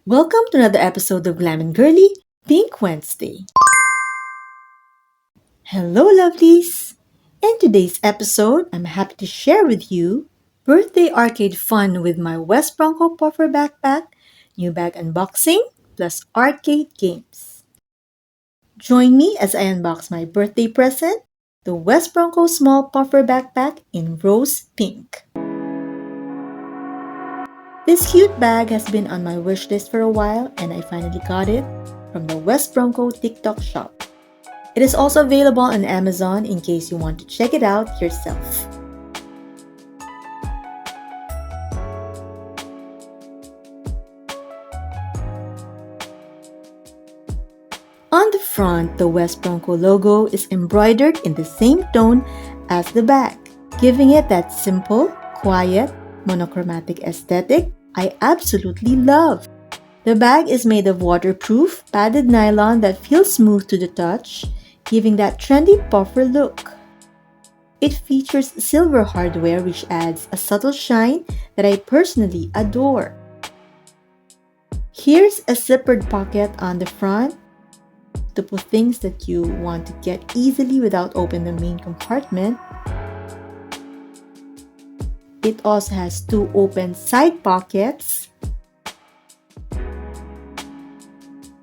Welcome to another episode of Glam and Girly Pink Wednesday. Hello, lovelies! In today's episode, I'm happy to share with you birthday arcade fun with my Westbronco Puffer Backpack, new bag unboxing, plus arcade games. Join me as I unbox my birthday present, the Westbronco Small Puffer Backpack in rose pink. This cute bag has been on my wish list for a while and I finally got it from the Westbronco TikTok shop. It is also available on Amazon in case you want to check it out yourself. On the front, the Westbronco logo is embroidered in the same tone as the bag, giving it that simple, quiet, monochromatic aesthetic I absolutely love. The bag is made of waterproof, padded nylon that feels smooth to the touch, giving that trendy puffer look. It features silver hardware which adds a subtle shine that I personally adore. Here's a zippered pocket on the front to put things that you want to get easily without opening the main compartment. It also has two open side pockets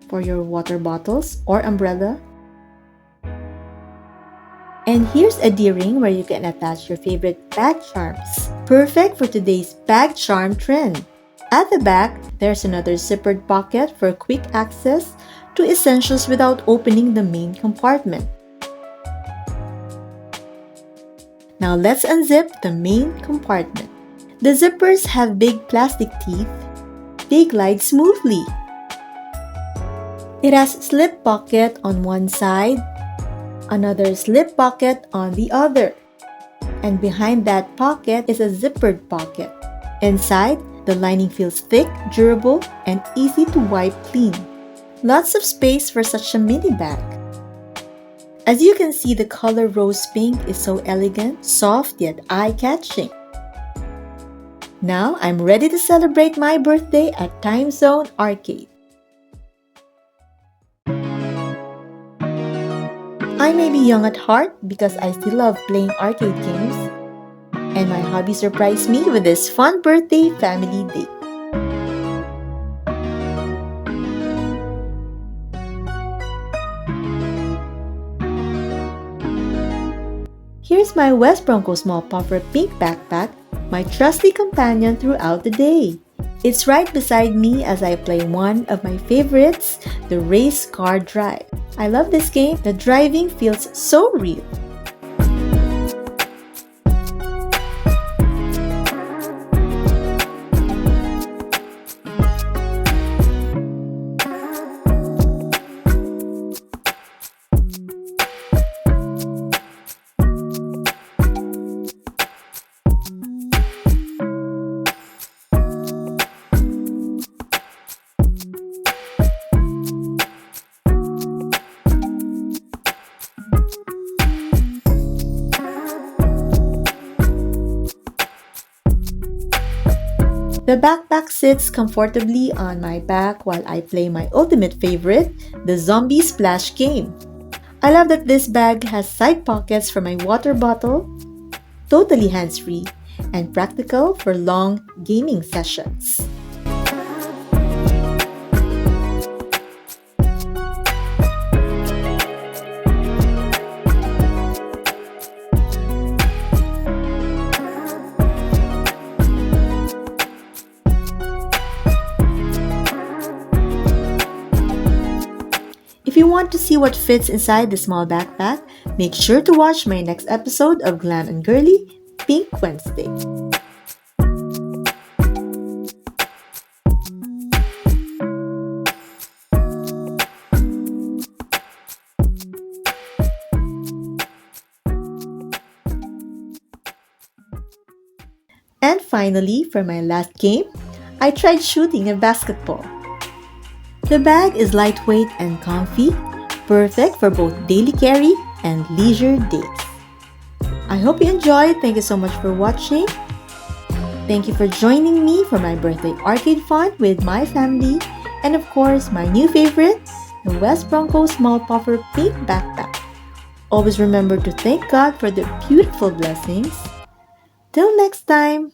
for your water bottles or umbrella. And here's a D-ring where you can attach your favorite bag charms. Perfect for today's bag charm trend. At the back, there's another zippered pocket for quick access to essentials without opening the main compartment. Now let's unzip the main compartment. The zippers have big plastic teeth. They glide smoothly. It has slip pocket on one side, another slip pocket on the other. And behind that pocket is a zippered pocket. Inside, the lining feels thick, durable, and easy to wipe clean. Lots of space for such a mini bag. As you can see, the color rose pink is so elegant, soft yet eye-catching. Now I'm ready to celebrate my birthday at Timezone Arcade. I may be young at heart because I still love playing arcade games, and my hobby surprised me with this fun birthday family date. Here's my Westbronco Small Puffer Pink Backpack, my trusty companion throughout the day. It's right beside me as I play one of my favorites, the Race Car Drive. I love this game. The driving feels so real. The backpack sits comfortably on my back while I play my ultimate favorite, the Zombie Splash game. I love that this bag has side pockets for my water bottle, totally hands-free, and practical for long gaming sessions. If you want to see what fits inside the small backpack, make sure to watch my next episode of Glam and Girly Pink Wednesday. And finally, for my last game, I tried shooting a basketball. The bag is lightweight and comfy, perfect for both daily carry and leisure days. I hope you enjoyed. Thank you so much for watching. Thank you for joining me for my birthday arcade fun with my family. And of course, my new favorite, the Westbronco Small Puffer Pink Backpack. Always remember to thank God for the beautiful blessings. Till next time!